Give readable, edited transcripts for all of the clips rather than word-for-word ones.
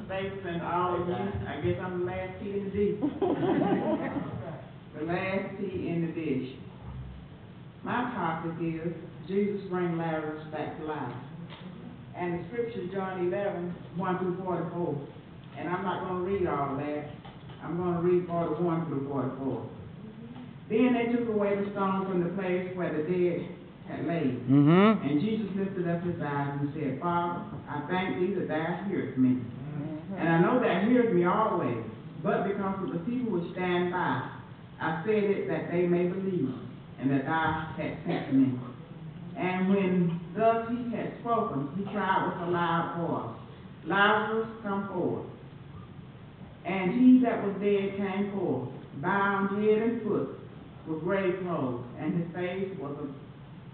Staples, and all of you. I guess I'm the last tea in the dish. The last tea in the dish. My topic is Jesus bring Lazarus back to life. And the scripture, John 11, 1 through 44. And I'm not going to read all of that. I'm going to read 41 through 44. Then they took away the stone from the place where the dead had laid. And Jesus lifted up his eyes and said, Father, I thank thee that thou hearest me. And I know thou hearest me always, but because of the people which stand by, I said it that they may believe, and that thou hast sent me. And when thus he had spoken, he cried with a loud voice, Lazarus, come forth. And he that was dead came forth, bound head and foot with grave clothes, and his face was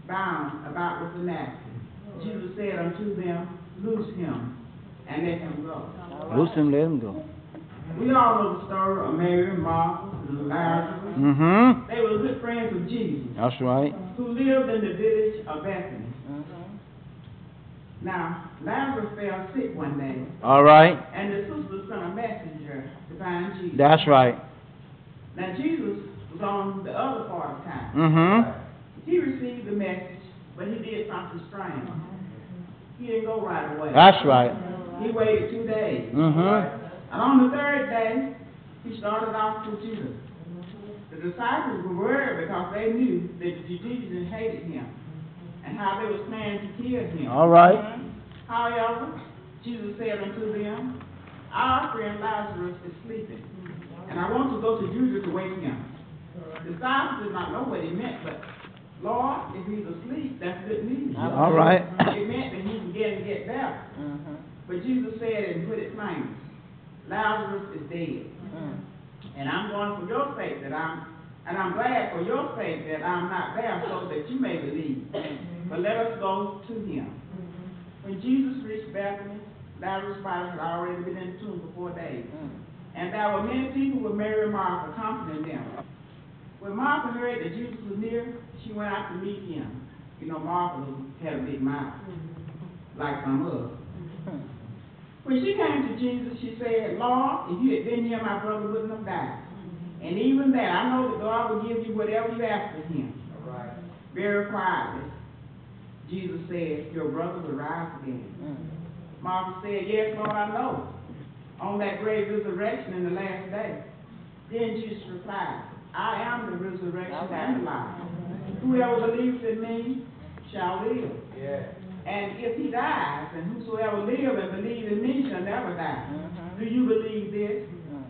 bound about with a napkin. Jesus said unto them, Loose him, and let him go. Loose him, let him go. We all know the story of Mary and Martha and Lazarus. They were good friends of Jesus. That's right. Who lived in the village of Bethany. Now, Lazarus fell sick one day. All right. And the sisters sent a messenger to find Jesus. That's right. Now, Jesus was on the other part of town. He received the message, but he did something strange. He didn't go right away. That's right. He waited 2 days. And on the third day, he started off to Judah. The disciples were worried because they knew that the Judeans hated him and how they was planning to kill him. All right. However, Jesus said unto them, Our friend Lazarus is sleeping, and I want to go to Judah to wake him. The disciples did not know what he meant, but Lord, if he's asleep, that's good news. All right. It meant that he was getting to get better. But Jesus said and put it plainly, Lazarus is dead. And I'm going for your sake and I'm glad for your sake that I'm not there so that you may believe. But let us go to him. When Jesus reached Bethany, Lazarus' body had already been in the tomb for 4 days. And there were many people with Mary and Martha comforting them. When Martha heard that Jesus was near, she went out to meet him. You know, Martha had a big mouth, like some of us. When she came to Jesus, she said, Lord, if you had been here, my brother wouldn't have died. And even that, I know that God will give you whatever you ask of him. Very quietly, Jesus said, your brother will rise again. Martha said, yes, Lord, I know. On that great resurrection in the last day. Then Jesus replied, I am the resurrection and the life. Whoever believes in me shall live. And if he dies, and whosoever live and believe in me shall never die. Do you believe this?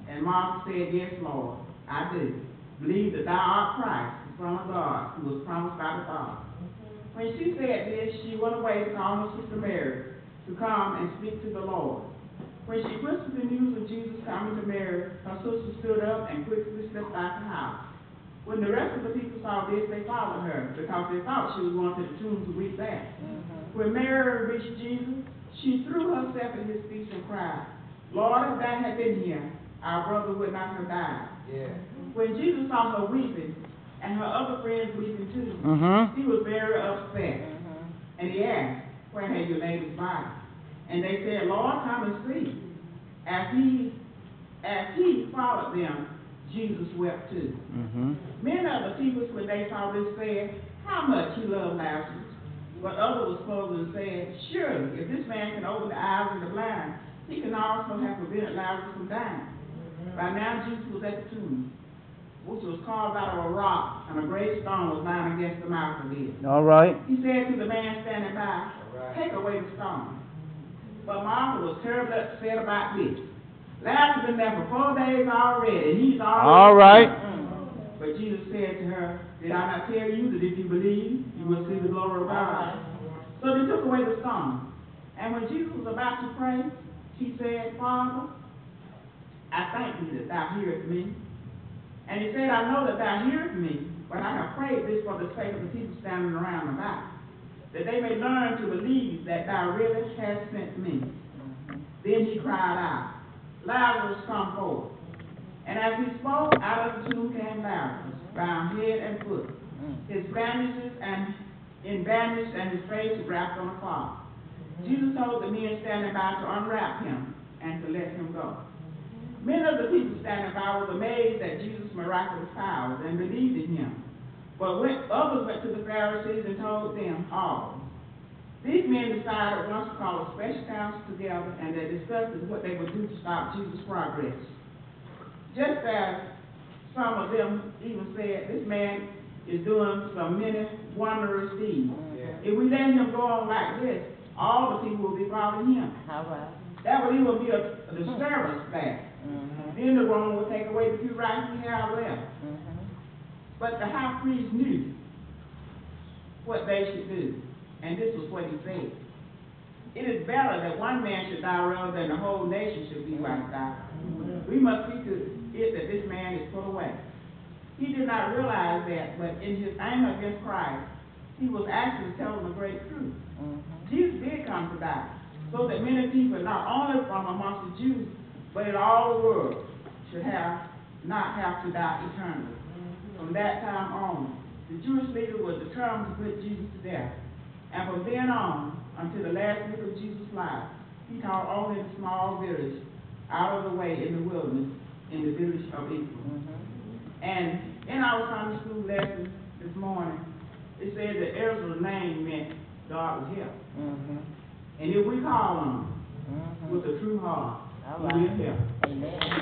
And Martha said, yes, Lord, I do. Believe that thou art Christ, the Son of God, who was promised by the Father. When she said this, she went away to call her sister Mary to come and speak to the Lord. When she whispered the news of Jesus coming to Mary, her sister stood up and quickly slipped out the house. When the rest of the people saw this, they followed her, because they thought she was going to the tomb to weep there. When Mary reached Jesus, she threw herself at his feet and cried, Lord, if thou had been here, our brother would not have died. When Jesus saw her weeping, and her other friends weeping too, he was very upset. And he asked, where have you laid his body? And they said, Lord, come and see. As he followed them, Jesus wept too. Many of the people, when they saw this, said, how much he loved Lazarus. But others was close and said, surely, if this man can open the eyes of the blind, he can also have prevented Lazarus from dying. By now, Jesus was at the tomb, which was carved out of a rock, and a great stone was lying against the mouth of it. All right. He said to the man standing by, take away the stone. But Martha was terribly upset about this. Lazarus has been there for 4 days already, and he's already... All right. But Jesus said to her, did I not tell you that if you believe, you will see the glory of God? So they took away the stone. And when Jesus was about to pray, he said, Father, I thank thee that thou hearest me. And he said, I know that thou hearest me, but I have prayed this for the sake of the people standing around about, that they may learn to believe that thou really hast sent me. Then he cried out, Lazarus, come forth. And as he spoke, out of the tomb came Lazarus, bound head and foot, his bandages and his face wrapped on a cloth. Jesus told the men standing by to unwrap him and to let let him go. Many of the people standing by were amazed at Jesus' miraculous powers and believed in him. But others went to the Pharisees and told them all. These men decided at once to call a special council together, and they discussed what they would do to stop Jesus' progress. Just as some of them even said, this man is doing some many wondrous deeds. If we let him go on like this, all the people will be following him. All right. That would even be a disturbance there. Then the Roman would take away the few rights we have left. But the high priest knew what they should do, and this was what he said. It is better that one man should die rather than the whole nation should be wiped out. We must see to it that this man is put away. He did not realize that, but in his anger against Christ, he was actually telling the great truth. Jesus did come to die, so that many people, not only from amongst the Jews, but in all the world, should not have to die eternally. From that time on, the Jewish leader was determined to put Jesus to death. And from then on, until the last week of Jesus' life, he taught only in a small village, out of the way in the wilderness, in the village of Israel. And in our Sunday school lesson this morning, it said that Ezra's name meant God was here. And if we call on him with a true heart, he will help. Amen.